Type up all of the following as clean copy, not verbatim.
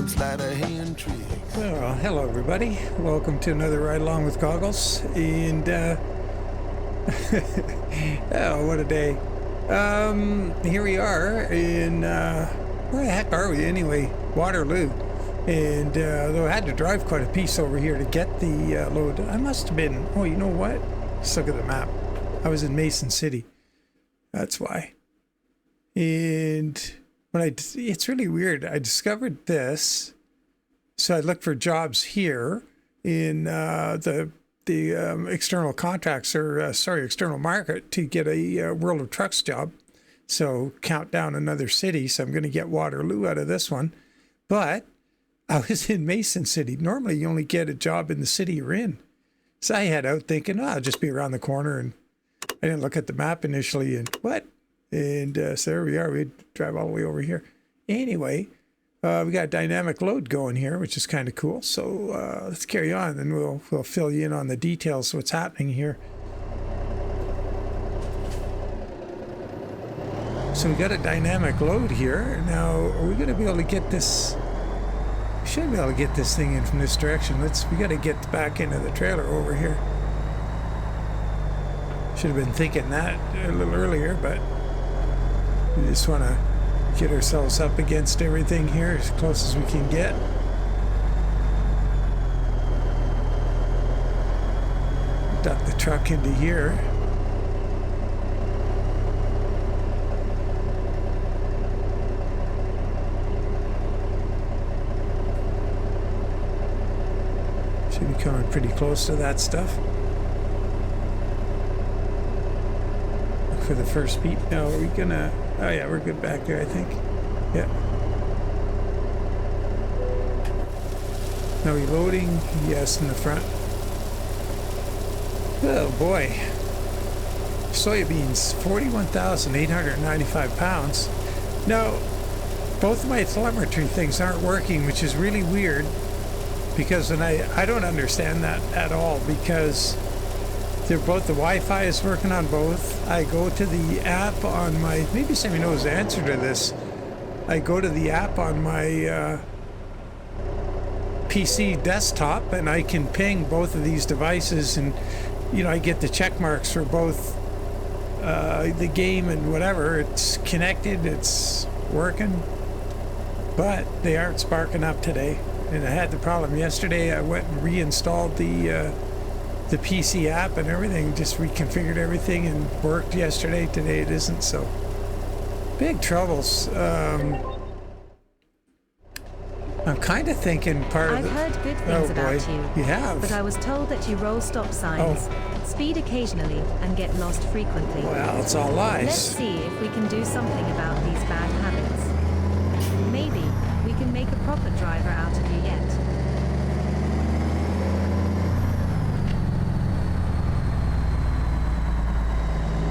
them sleight of hand tricks. Well, hello everybody. Welcome to another Ride Along with Goggles. And, oh, what a day. Here we are in, where the heck are we anyway? Waterloo. And, though I had to drive quite a piece over here to get the load. I must have been, oh, you know what? Just look at the map. I was in Mason City. That's why. And it's really weird. I discovered this. So I looked for jobs here in the external contracts or external market to get a World of Trucks job. So count down another city. So I'm going to get Waterloo out of this one. But I was in Mason City. Normally you only get a job in the city you're in. So I head out thinking, oh, I'll just be around the corner. And I didn't look at the map initially. And what? And so there we are. We drive all the way over here. Anyway. We got a dynamic load going here, which is kind of cool. So let's carry on, and we'll fill you in on the details of what's happening here. So we got a dynamic load here. Now, are we going to be able to get this? We should be able to get this thing in from this direction. We got to get back into the trailer over here. Should have been thinking that a little earlier, but we just want to get ourselves up against everything here as close as we can get. Duck the truck into here. Should be coming pretty close to that stuff. Look for the first beat. Now, are we gonna... Oh yeah, we're good back there, I think. Yeah. Now reloading, yes, in the front. Oh boy. Soybeans, 41,895 pounds. Now, both of my telemetry things aren't working, which is really weird, because I don't understand that at all, because they're both, the Wi-Fi is working on both. I go to the app on my, maybe somebody knows the answer to this. I go to the app on my PC desktop and I can ping both of these devices, and you know, I get the check marks for both the game and whatever. It's connected, it's working, but they aren't sparking up today. And I had the problem yesterday. I went and reinstalled the PC app and everything, just reconfigured everything and worked yesterday. Today it isn't, so big troubles. I'm kind of thinking I've heard good things about you. You have? But I was told that you roll stop signs, speed occasionally, and get lost frequently. Well, it's all lies. Let's see if we can do something about these bad habits. Maybe we can make a proper driver out of you yet.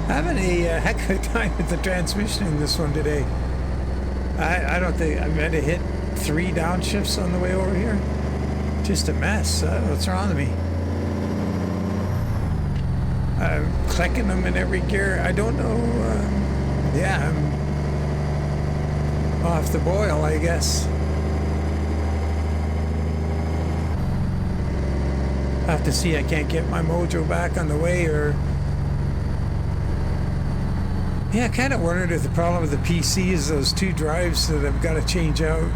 Having a heck of a time with the transmission in this one today. I don't think I meant to hit 3 downshifts on the way over here. Just a mess. What's wrong with me? I'm clicking them in every gear. I don't know. Yeah, I'm off the boil, I guess. I have to see. I can't get my mojo back on the way, or... Yeah, I kind of wondered if the problem with the PC is those 2 drives that I've got to change out.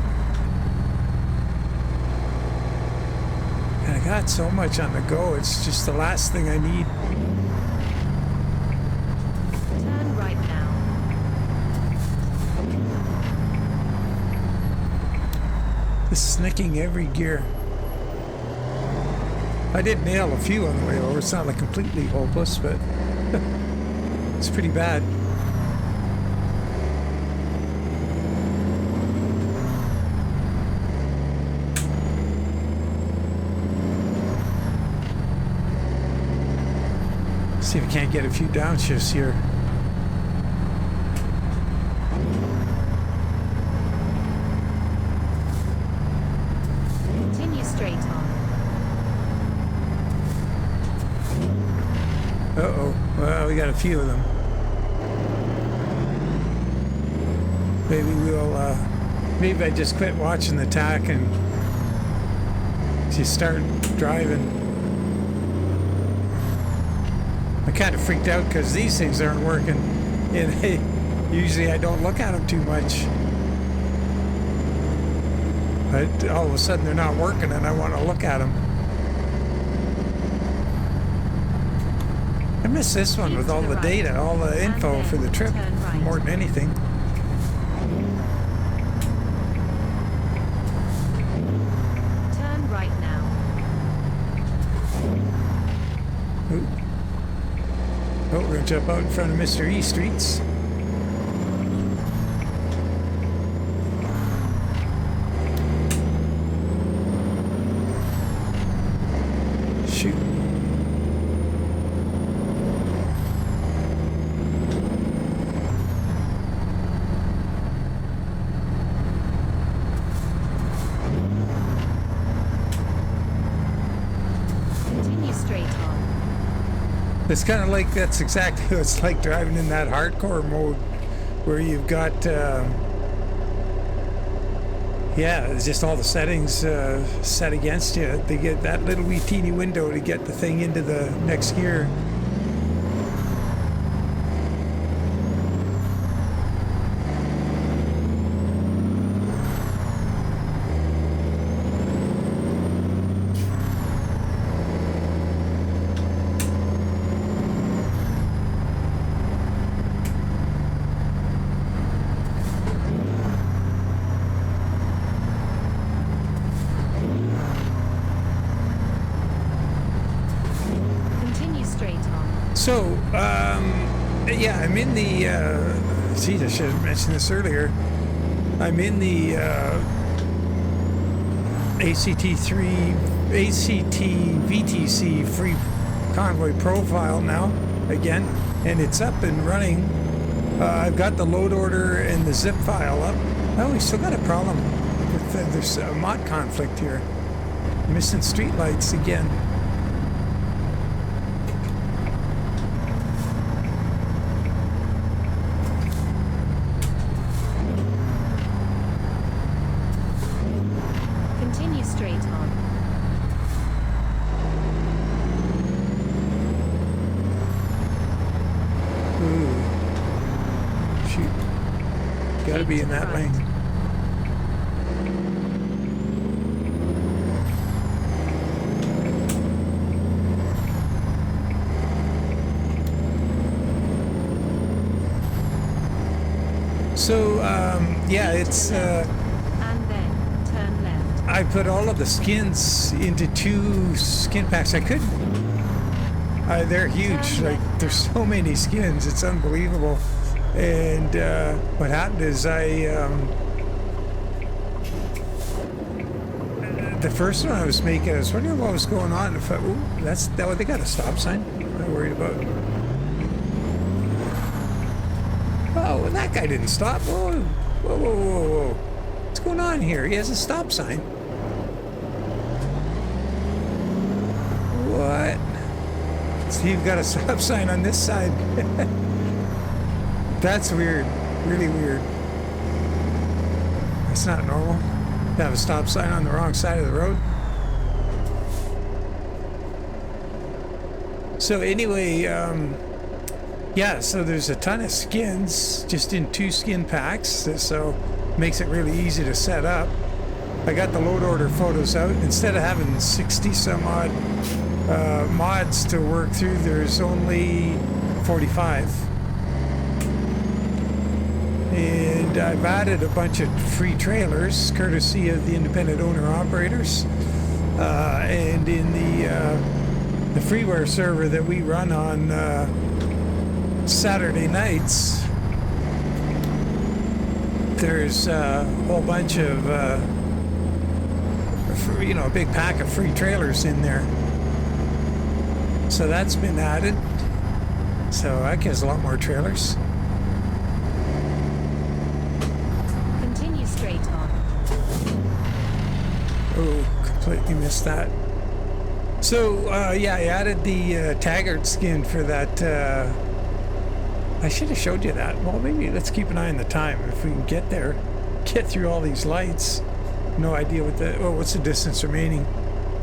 And I got so much on the go, it's just the last thing I need. Turn right now. Just snicking every gear. I did nail a few on the way over. It's not like completely hopeless, but it's pretty bad. See if we can't get a few downshifts here. Continue straight on. Uh-oh. Well, we got a few of them. Maybe we'll Maybe I just quit watching the tack and just start driving. I kind of freaked out because these things aren't working, and usually I don't look at them too much. But all of a sudden they're not working and I want to look at them. I miss this one with all the data, all the info for the trip more than anything. Turn right now. Ooh. Oh, we're gonna jump out in front of Mr. E Streets. Shoot. Continue straight on. It's kind of like, that's exactly what it's like driving in that hardcore mode where you've got, yeah, it's just all the settings set against you. They get that little wee teeny window to get the thing into the next gear. So, yeah, I'm in the, geez, I should have mentioned this earlier. I'm in the ACT VTC free Convoy profile now, again, and it's up and running. I've got the load order and the zip file up. Oh, we still got a problem with, there's a mod conflict here. Missing streetlights again. Got to be in that lane. So, yeah, it's... and then turn left. I put all of the skins into 2 skin packs. I couldn't. They're huge. Like, there's so many skins. It's unbelievable. And what happened is the first one I was making, I was wondering what was going on. If ooh, that's that. They got a stop sign. I'm not worried about. Oh, well, that guy didn't stop. Whoa, whoa, whoa, whoa, whoa! What's going on here? He has a stop sign. What? Steve got a stop sign on this side. That's weird. Really weird. It's not normal to have a stop sign on the wrong side of the road. So anyway, yeah, so there's a ton of skins just in 2 skin packs, so makes it really easy to set up. I got the load order photos out. Instead of having 60 some odd mods to work through, there's only 45. And I've added a bunch of free trailers, courtesy of the independent owner-operators. And in the freeware server that we run on Saturday nights, there's a whole bunch of, you know, a big pack of free trailers in there. So that's been added. So that gives a lot more trailers. Oh, completely missed that. So, yeah, I added the Taggart skin for that. I should have showed you that. Well, maybe let's keep an eye on the time if we can get there. get through all these lights. No idea what the, oh, what's the distance remaining?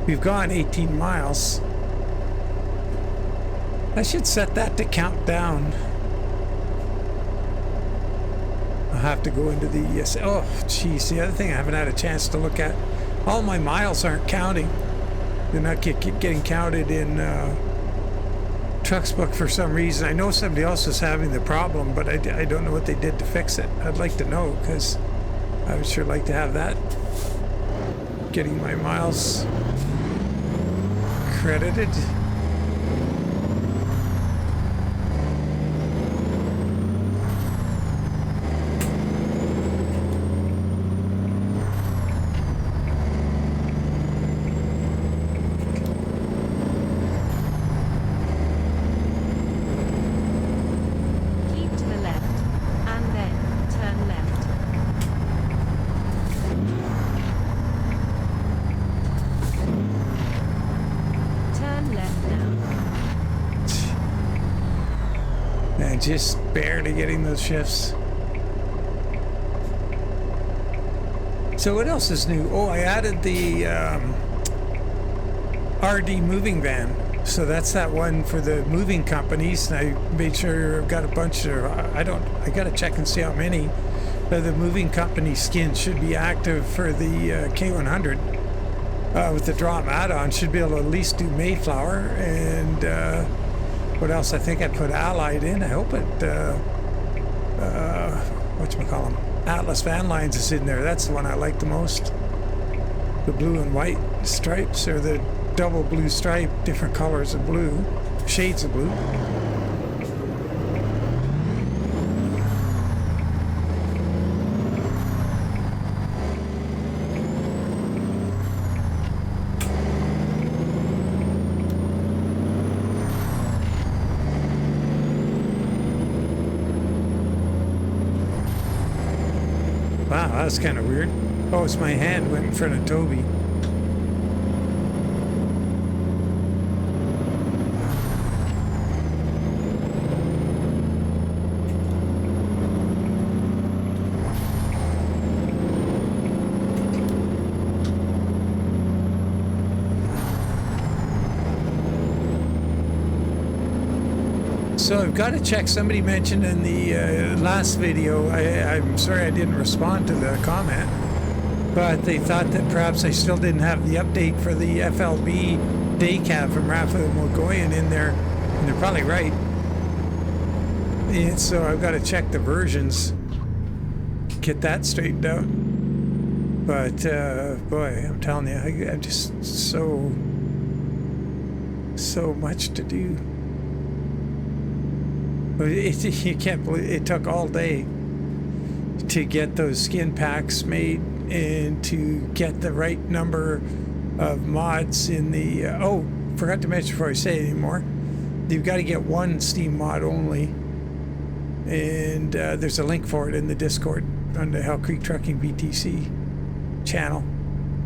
We've gone 18 miles. I should set that to count down. I'll have to go into the, oh, geez, the other thing I haven't had a chance to look at, all my miles aren't counting. They're not getting counted in Trucks Book for some reason. I know somebody else is having the problem, but I don't know what they did to fix it. I'd like to know, because I would sure like to have that. Getting my miles credited. Just barely getting those shifts. So what else is new? Oh, I added the RD moving van. So that's that one for the moving companies. And I made sure I've got a bunch of, I got to check and see how many of the moving company skins should be active for the K100. With the Drom add-on, should be able to at least do Mayflower and what else? I think I put Allied in. I hope it, whatchamacallem, Atlas Van Lines is in there. That's the one I like the most. The blue and white stripes, or the double blue stripe, different colors of blue, shades of blue. Wow, that's kind of weird. Oh, it's my hand went in front of Toby. So I've got to check, somebody mentioned in the last video, I'm sorry I didn't respond to the comment, but they thought that perhaps I still didn't have the update for the FLB day cab from Rafael and Mogollon in there, and they're probably right. And so I've got to check the versions, get that straightened out. But boy, I'm telling you, I'm just so much to do. You can't believe it took all day to get those skin packs made and to get the right number of mods in the oh, forgot to mention before I say it anymore, you've got to get one Steam mod only, and there's a link for it in the Discord on the Hell Creek Trucking VTC channel,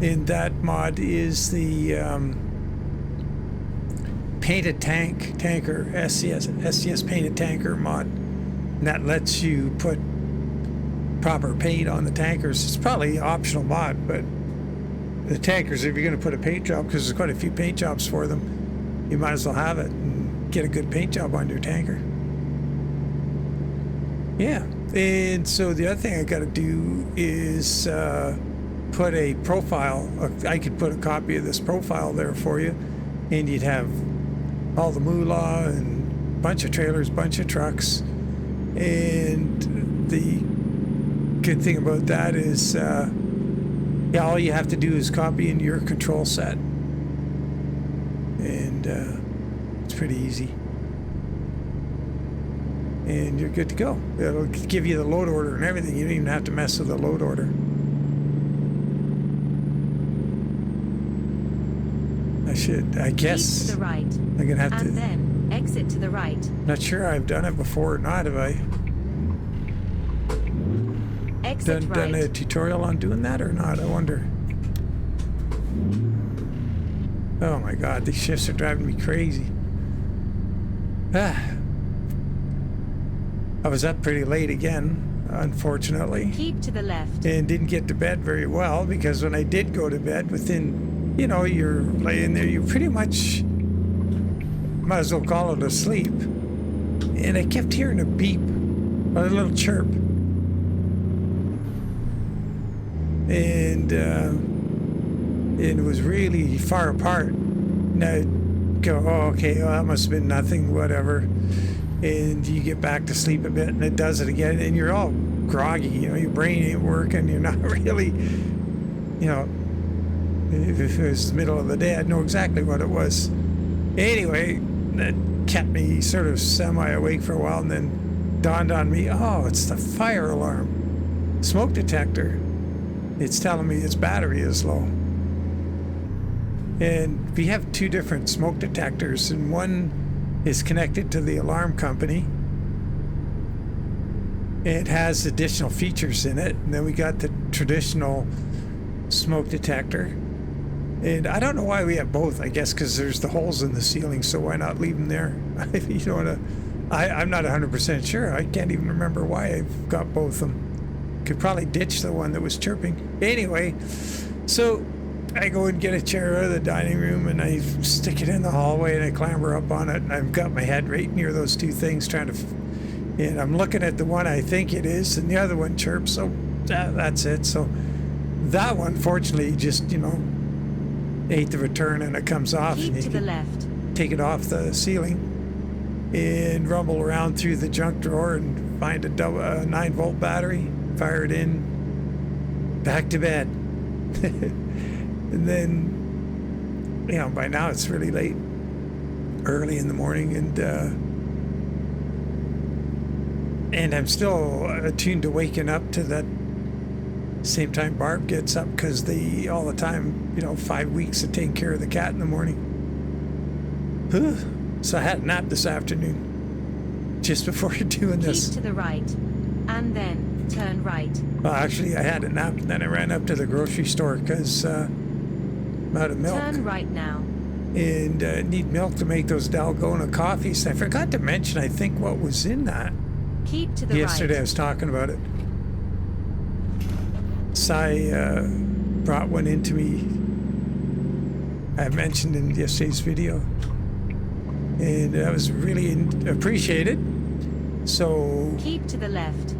and that mod is the painted tanker SCS painted tanker mod, and that lets you put proper paint on the tankers. It's probably an optional mod, but the tankers, if you're going to put a paint job, because there's quite a few paint jobs for them, you might as well have it and get a good paint job on your tanker. Yeah, and so the other thing I got to do is put a profile. I could put a copy of this profile there for you, and you'd have all the moolah and bunch of trailers, bunch of trucks. And the good thing about that is, yeah, all you have to do is copy in your control set. And it's pretty easy. And you're good to go. It'll give you the load order and everything. You don't even have to mess with the load order. I guess Keep to the right. I'm gonna have and then exit to the right. Not sure I've done it before or not. Have I Exit done right. a tutorial on doing that or not? I wonder. Oh my God, these shifts are driving me crazy. I was up pretty late again. unfortunately. Keep to the left. And didn't get to bed very well, because when I did go to bed, within, you know, you're laying there, you pretty much might as well call it a sleep. And I kept hearing a beep, or a little chirp. And it was really far apart. And I go, oh, okay, well, that must have been nothing, whatever. And you get back to sleep a bit, and it does it again, and you're all groggy, you know, your brain ain't working, you're not really, you know, if it was the middle of the day, I'd know exactly what it was. Anyway, that kept me sort of semi-awake for a while, and then dawned on me, oh, it's the fire alarm, smoke detector. It's telling me its battery is low. And we have two different smoke detectors, and one is connected to the alarm company. It has additional features in it. And then we got the traditional smoke detector. And I don't know why we have both. I guess because there's the holes in the ceiling, so why not leave them there? You don't wanna, I'm not 100% sure. I can't even remember why I've got both of them. Could probably ditch the one that was chirping. Anyway, so I go and get a chair out of the dining room, and I stick it in the hallway, and I clamber up on it, and I've got my head right near those two things trying to, and I'm looking at the one I think it is, and the other one chirps, so that's it. So that one, fortunately, just, you know, ate the return, and it comes off. Keep and to the left. Take it off the ceiling and rumble around through the junk drawer and find a 9-volt battery, fire it in, back to bed. And then, you know, by now it's really late, early in the morning, and I'm still attuned to waking up to that same time Barb gets up, because all the time, you know, 5 weeks of taking care of the cat in the morning. So I had a nap this afternoon, just before doing this. Keep to the right, and then turn right. Well, actually, I had a nap, and then I ran up to the grocery store, because I'm out of milk. Turn right now. And need milk to make those Dalgona coffees. I forgot to mention, I think, what was in that. Keep to the Yesterday right. I was talking about it. Sai brought one into me. I mentioned in yesterday's video. And that was really appreciated. So Keep to the left.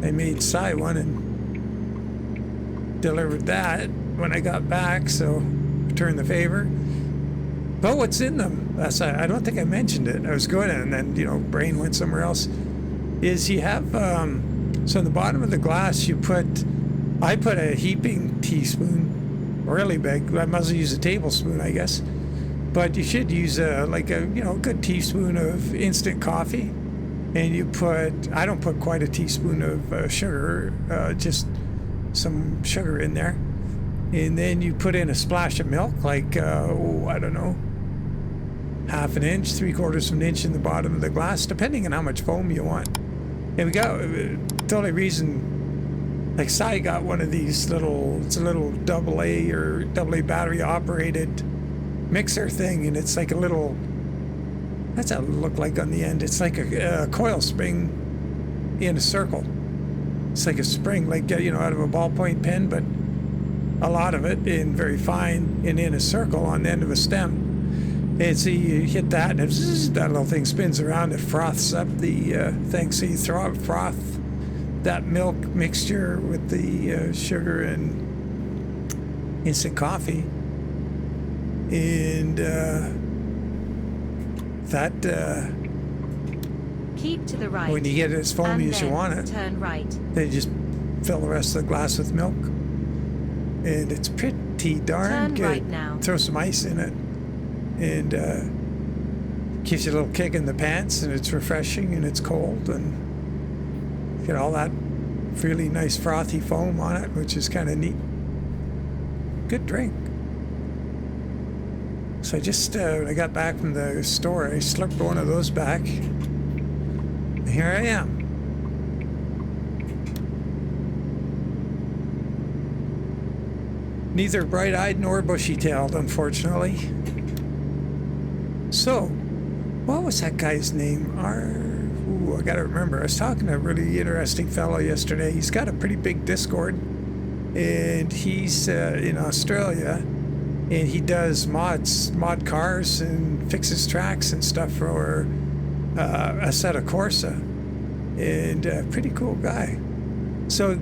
I made Sai one and delivered that when I got back, so return the favor. But what's in them? I don't think I mentioned it. I was going to, and then, you know, brain went somewhere else. Is you have, so in the bottom of the glass I put a heaping teaspoon, really big. I must use a tablespoon, I guess. But you should use like a, you know, good teaspoon of instant coffee. And you I don't put quite a teaspoon of sugar, just some sugar in there. And then you put in a splash of milk, like, I don't know, 1/2 an inch, 3/4 of an inch in the bottom of the glass, depending on how much foam you want. And we got, the only reason, like Sai got one of these it's a little AA or AA battery operated mixer thing, and it's like a little, that's how it looked like on the end. It's like a coil spring in a circle. It's like a spring, like, you know, out of a ballpoint pen, but a lot of it in very fine and in a circle on the end of a stem. And so you hit that, and that little thing spins around. It froths up the thing. So you froth that milk mixture with the sugar and instant coffee, and that. Keep to the right. When you get it as foamy and as you want it, turn right. then you just fill the rest of the glass with milk, and it's pretty darn Turn good. right now. Throw some ice in it, and gives you a little kick in the pants, and it's refreshing, and it's cold, and you get all that really nice frothy foam on it, which is kind of neat. Good drink. So I just, when I got back from the store, I slipped one of those back. And here I am. Neither bright-eyed nor bushy-tailed, unfortunately. So, what was that guy's name? Oh, I gotta remember. I was talking to a really interesting fellow yesterday. He's got a pretty big Discord, and he's in Australia, and he does mod cars, and fixes tracks and stuff for Assetto Corsa, and pretty cool guy. So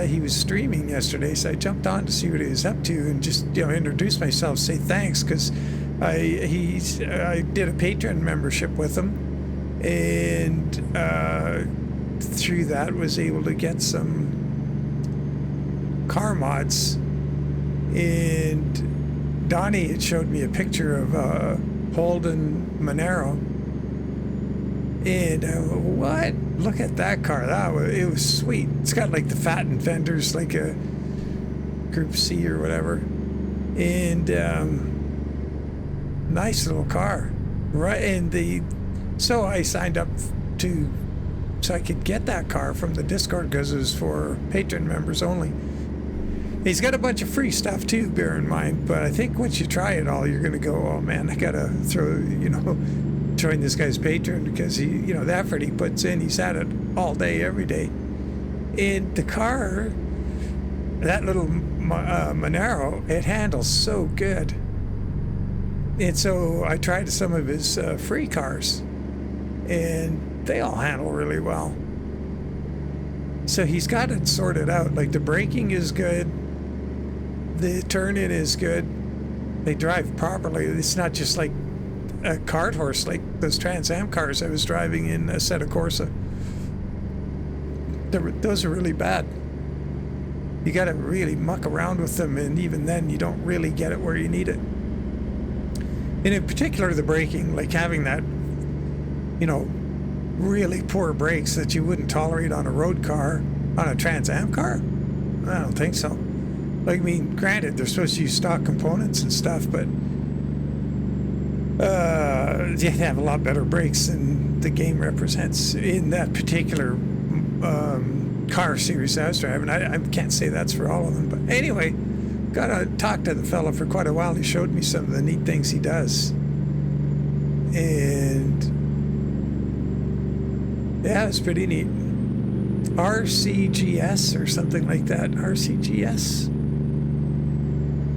he was streaming yesterday, so I jumped on to see what he was up to, and just introduce myself, say thanks, because I did a Patreon membership with him, and through that was able to get some car mods. And Donnie had showed me a picture of Holden Monero, and what? Look at that car! It was sweet. It's got like the fattened fenders, like a Group C or whatever, and nice little car, right? And so I signed up so I could get that car from the Discord because it was for Patreon members only. He's got a bunch of free stuff too, bear in mind. But I think once you try it all, you're gonna go, oh man, I gotta join this guy's Patreon, because he, the effort he puts in, he's at it all day, every day. And the car, that little Monero, it handles so good. And so I tried some of his free cars, and they all handle really well. So he's got it sorted out. Like the braking is good, the turn-in is good, they drive properly. It's not just like a cart horse like those Trans Am cars I was driving in Assetto Corsa. Those are really bad. You got to really muck around with them, and even then you don't really get it where you need it. And in particular the braking, like having that really poor brakes that you wouldn't tolerate on a road car, on a Trans Am car. I don't think so. Like, I mean, granted, they're supposed to use stock components and stuff, but you have a lot better brakes than the game represents in that particular car series I was driving. I can't say that's for all of them, but anyway, got to talk to the fella for quite a while. He showed me some of the neat things he does, and yeah, it's pretty neat. RCGS or something like that. RCGS.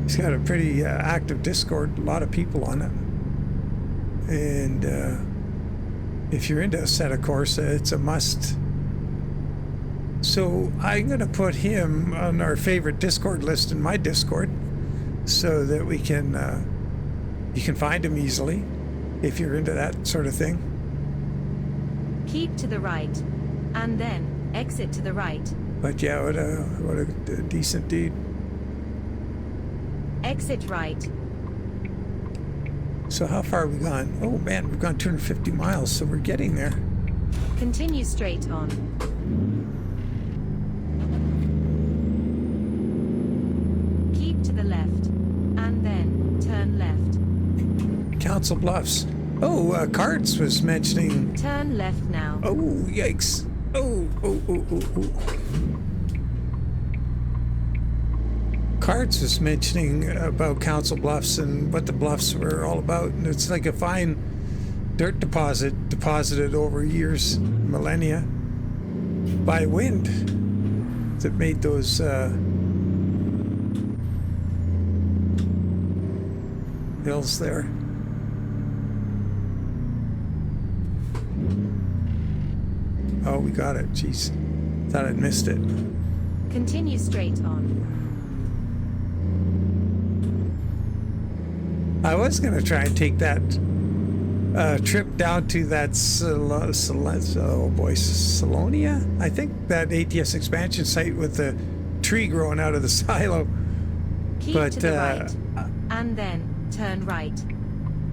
He's got a pretty active Discord, a lot of people on it. And if you're into Assetto Corsa, it's a must. So I'm going to put him on our favorite Discord list in my Discord, so that we can you can find him easily if you're into that sort of thing. Keep to the right, and then exit to the right. But yeah, what a decent dude. Exit right. So how far have we gone? Oh man, we've gone 250 miles, so we're getting there. Continue straight on. Keep to the left, and then turn left. Council Bluffs. Oh, Cards was mentioning... Turn left now. Oh, yikes. Oh. Cards was mentioning about Council Bluffs and what the bluffs were all about. And it's like a fine dirt deposit deposited over years, millennia, by wind that made those hills there. Oh, we got it. Jeez. Thought I'd missed it. Continue straight on. I was going to try and take that trip down to that Salonia? I think that ATS expansion site with the tree growing out of the silo. Keep to the right, and then turn right.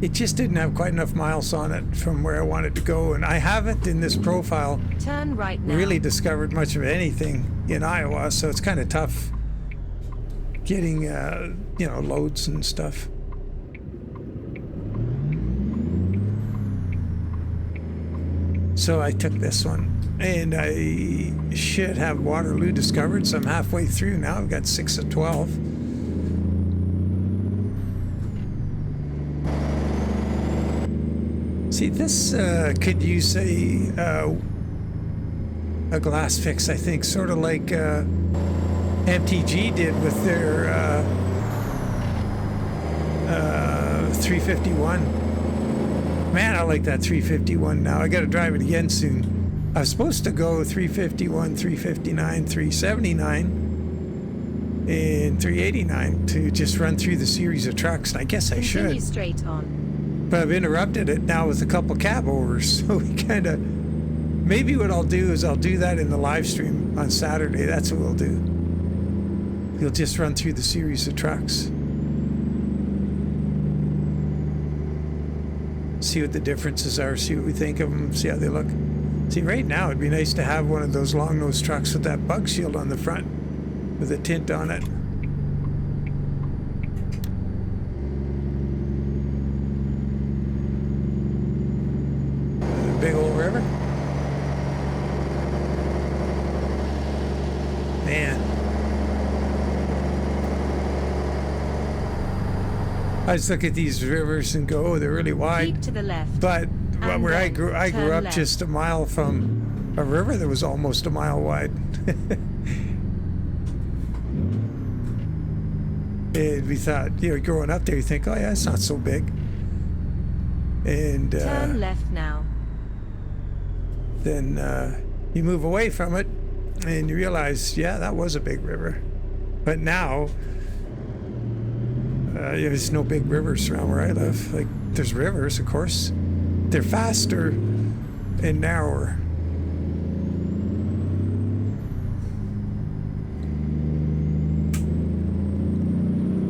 It just didn't have quite enough miles on it from where I wanted to go, and I haven't in this profile turn right now. Really discovered much of anything in Iowa, so it's kind of tough getting loads and stuff. So I took this one, and I should have Waterloo discovered, so I'm halfway through now. I've got 6 of 12. See, this could use a a glass fix, I think, sort of like MTG did with their 351. Man, I like that 351 now. I got to drive it again soon. I was supposed to go 351, 359, 379, and 389 to just run through the series of trucks. And I guess I Continue should. straight on. But I've interrupted it now with a couple cab overs. So we kind of, maybe what I'll do is I'll do that in the live stream on Saturday. That's what we'll do. We'll just run through the series of trucks. See what the differences are, see what we think of them, see how they look. See, right now it'd be nice to have one of those long nose trucks with that bug shield on the front with a tint on it. A big old river. Man. I just look at these rivers and go, oh, they're really wide. Keep to the left. But And where I then grew up turn just a mile from a river that was almost a mile wide. And we thought, you know, growing up there, you think, oh yeah, it's not so big. And Turn left now. then you move away from it and you realize, yeah, that was a big river. But now, there's no big rivers around where I live. Like, there's rivers, of course. They're faster and narrower.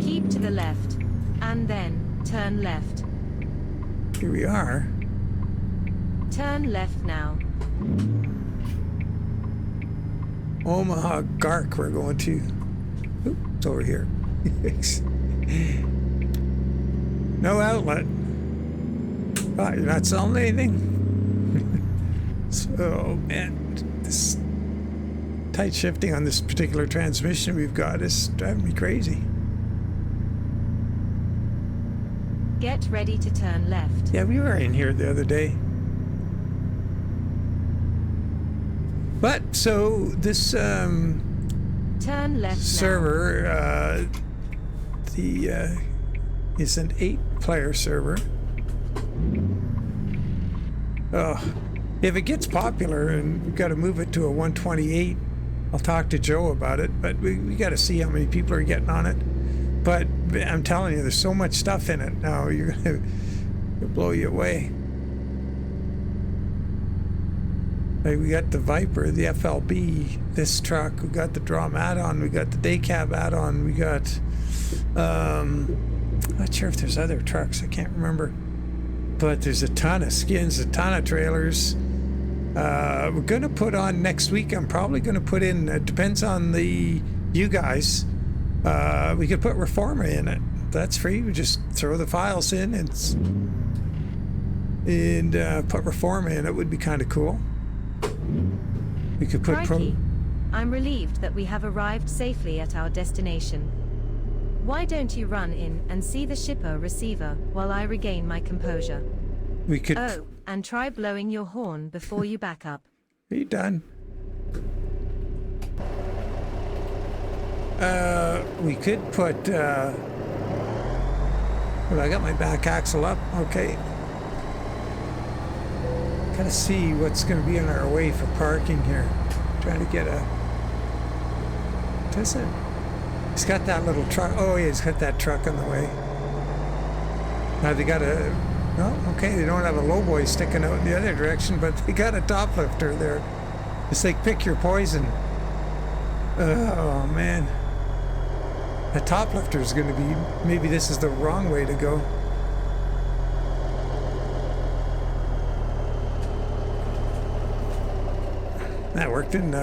Keep to the left. And then turn left. Here we are. Turn left now. Omaha Gark we're going to. Oop, it's over here. No outlet. Oh, you're not selling anything? So, man, this tight shifting on this particular transmission we've got is driving me crazy. Get ready to turn left. Yeah, we were in here the other day. But, so, this Turn left server, is an 8-player server. Oh, if it gets popular and we've got to move it to a 128, I'll talk to Joe about it, but we got to see how many people are getting on it. But I'm telling you, there's so much stuff in it now, you're going to blow you away. Like, we got the Viper, the FLB, this truck, we got the Drom Addon, we got the day cab Addon, we got, not sure if there's other trucks, I can't remember. But there's a ton of skins, a ton of trailers. We're going to put on next week, I'm probably going to put in, it depends on you guys, we could put Reforma in it. That's free, we just throw the files in and put Reforma in. It would be kind of cool. We could put Crikey. I'm relieved that we have arrived safely at our destination. Why don't you run in and see the shipper receiver while I regain my composure? We could. Oh, and try blowing your horn before you back up. Are you done? We could put. Well, I got my back axle up. Okay. Gotta see what's going to be on our way for parking here. Trying to get a. Does it? He's got that little truck. Oh, yeah, he's got that truck on the way. Now they got a. Oh, okay, they don't have a lowboy sticking out in the other direction, but they got a top lifter there. It's like pick your poison. Oh, man. A top lifter is going to be. Maybe this is the wrong way to go. I worked in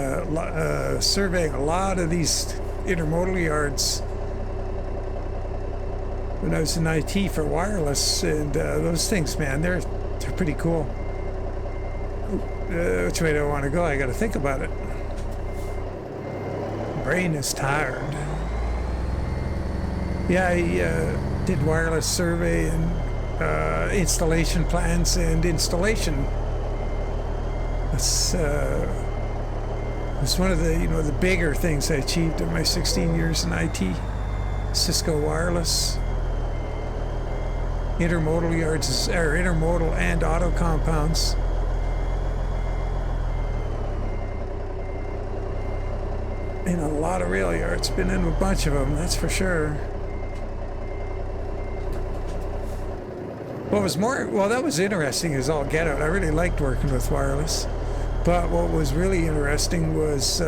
surveying a lot of these intermodal yards when I was in IT for wireless, and those things, man, they're pretty cool. Which way do I want to go? I got to think about it. Brain is tired. Yeah, I did wireless survey and installation plans and installation. That's It's one of the, the bigger things I achieved in my 16 years in IT. Cisco Wireless. Intermodal yards, or intermodal and auto compounds. In a lot of rail yards. Been in a bunch of them, that's for sure. What was that was interesting as all get out. I really liked working with wireless. But what was really interesting was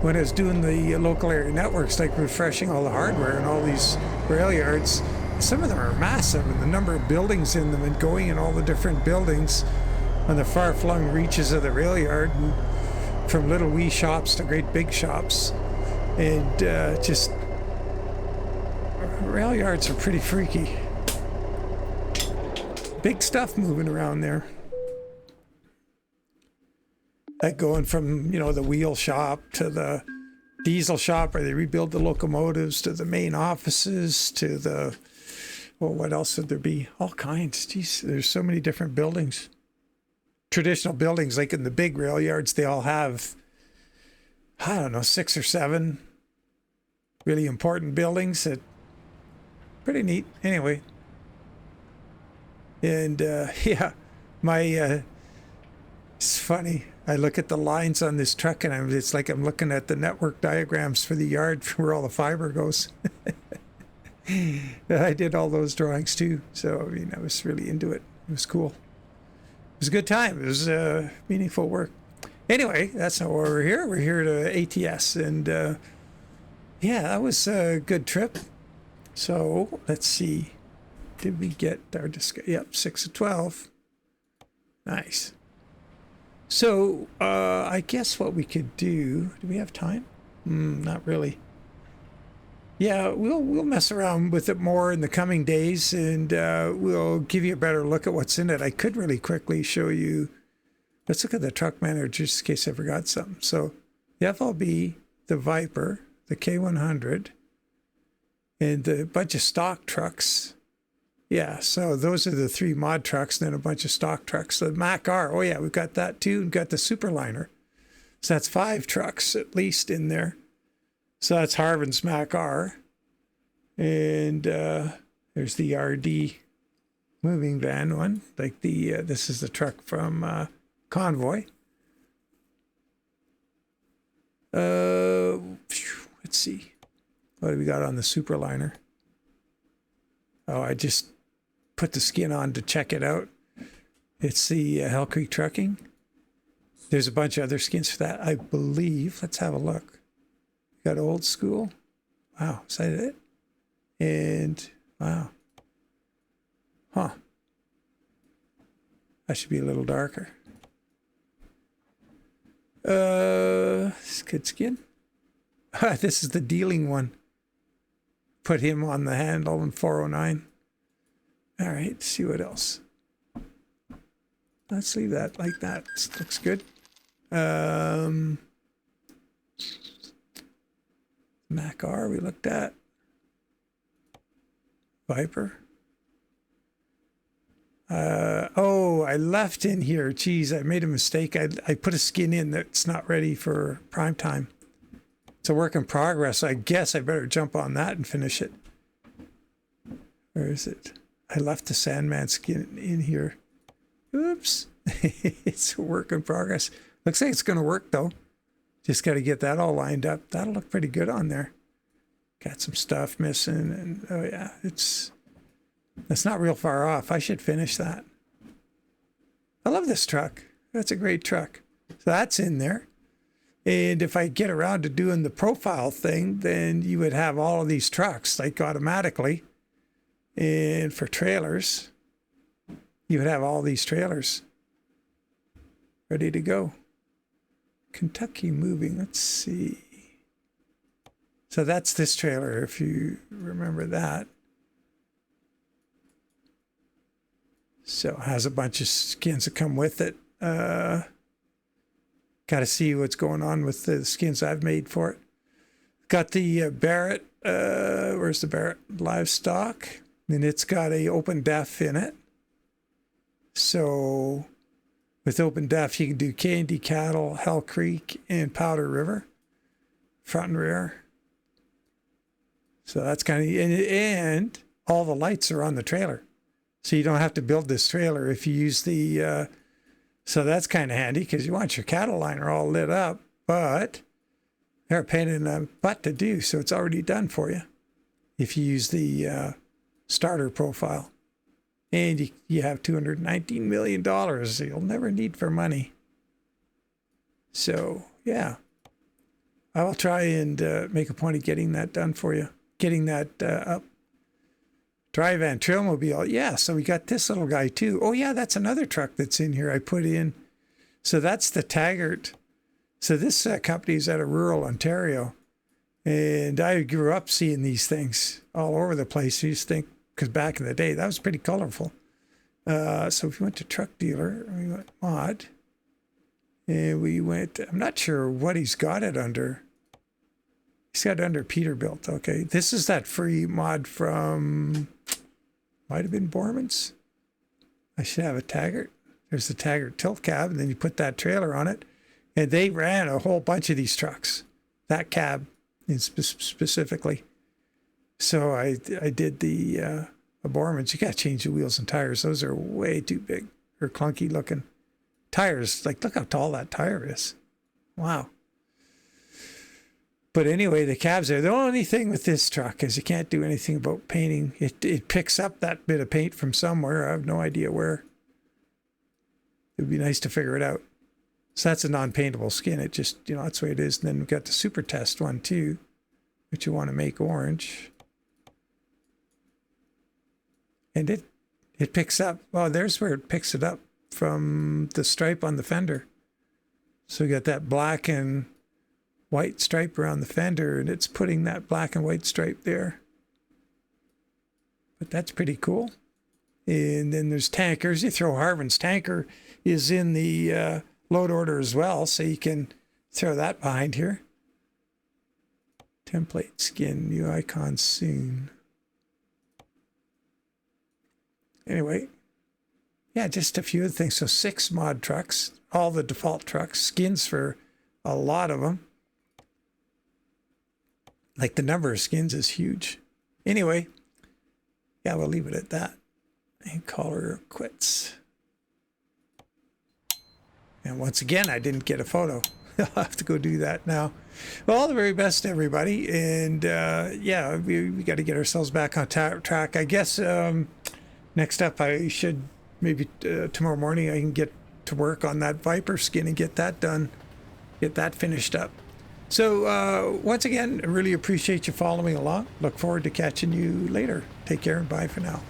when I was doing the local area networks, like refreshing all the hardware and all these rail yards, some of them are massive, and the number of buildings in them and going in all the different buildings on the far-flung reaches of the rail yard, and from little wee shops to great big shops. And just rail yards are pretty freaky. Big stuff moving around there. Like going from, the wheel shop to the diesel shop where they rebuild the locomotives, to the main offices, to the, what else would there be? All kinds. Jeez, there's so many different buildings. Traditional buildings, like in the big rail yards, they all have, 6 or 7 really important buildings. That pretty neat. Anyway. And, it's funny. I look at the lines on this truck, and it's like I'm looking at the network diagrams for the yard where all the fiber goes. I did all those drawings too, so I was really into it. It was cool. It was a good time. It was meaningful work. Anyway, that's not why we're here. We're here to ATS, and that was a good trip. So let's see. Did we get our discussion? Yep, 6 of 12. Nice. So, I guess what we could do we have time? Not really. Yeah, we'll mess around with it more in the coming days, and we'll give you a better look at what's in it. I could really quickly show you. Let's look at the truck manager just in case I forgot something. So, the FLB, the Viper, the K100, and a bunch of stock trucks. Yeah, so those are the 3 mod trucks, and then a bunch of stock trucks. The Mac R, we've got that too. We've got the Superliner. So that's 5 trucks at least in there. So that's Harvin's Mac R. And there's the RD moving van one. Like this is the truck from Convoy. Let's see. What do we got on the Superliner? Oh, I just put the skin on to check it out. It's the Hell Creek Trucking. There's a bunch of other skins for that, I believe. Let's have a look. Got Old School. Wow, is that it? And, wow. Huh. That should be a little darker. It's good skin. This is the dealing one. Put him on the handle in 409. All right, see what else. Let's leave that like that. This looks good. Mac R we looked at. Viper. I left in here. Geez, I made a mistake. I put a skin in that's not ready for prime time. It's a work in progress. I guess I better jump on that and finish it. Where is it? I left the Sandman skin in here. Oops. It's a work in progress. Looks like it's going to work, though. Just got to get that all lined up. That'll look pretty good on there. Got some stuff missing. And, oh, yeah, it's not real far off. I should finish that. I love this truck. That's a great truck. So that's in there. And if I get around to doing the profile thing, then you would have all of these trucks, like automatically. And for trailers, you would have all these trailers ready to go. Kentucky moving, let's see. So that's this trailer, if you remember that. So it has a bunch of skins that come with it. Got to see what's going on with the skins I've made for it. Got the Barrett, where's the Barrett livestock? And it's got a open def in it. So With open def, you can do Candy Cattle, Hell Creek, and Powder River, front and rear. So that's kind of, and all the lights are on the trailer. So you don't have to build this trailer if you use the, so that's kind of handy because you want your cattle liner all lit up, but they're a pain in the butt to do. So it's already done for you if you use the starter profile. And you have $219 million you'll never need for money. So, yeah. I will try and make a point of getting that done for you. Getting that up. Dry van Trailmobile. Yeah, so we got this little guy too. Oh, yeah, that's another truck that's in here I put in. So that's the Taggart. So this company is out of rural Ontario. And I grew up seeing these things all over the place. You just think, because back in the day, that was pretty colorful. So if we went to truck dealer, we went mod. And we went, I'm not sure what he's got it under. He's got it under Peterbilt. Okay, this is that free mod from, might have been Borman's. I should have a Taggart. There's the Taggart tilt cab, and then you put that trailer on it. And they ran a whole bunch of these trucks, that cab specifically. So I did the Borman's. You got to change the wheels and tires. Those are way too big or clunky looking. Tires, like look how tall that tire is. Wow. But anyway, the cabs are the only thing with this truck is you can't do anything about painting. It picks up that bit of paint from somewhere. I have no idea where. It would be nice to figure it out. So that's a non-paintable skin. It just, that's the way it is. And then we've got the Super Test one too, which you want to make orange. And it picks up, well, there's where it picks it up from the stripe on the fender. So we got that black and white stripe around the fender, and it's putting that black and white stripe there. But that's pretty cool. And then there's tankers. You throw Harvin's tanker is in the load order as well, so you can throw that behind here. Template skin, new icon soon. Anyway, yeah, just a few of the things. So 6 mod trucks, all the default trucks, skins for a lot of them. Like the number of skins is huge. Anyway, yeah, we'll leave it at that. And call her quits. And once again, I didn't get a photo. I'll have to go do that now. Well, all the very best to everybody. And yeah, we got to get ourselves back on track. I guess next up, I should maybe tomorrow morning, I can get to work on that Viper skin and get that done, get that finished up. So once again, I really appreciate you following along. Look forward to catching you later. Take care and bye for now.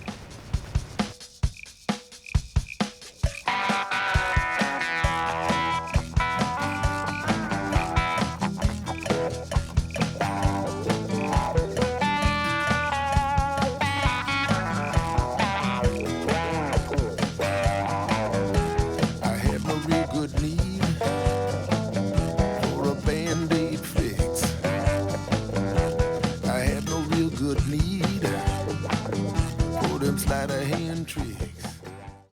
Need for them sleight of hand tricks.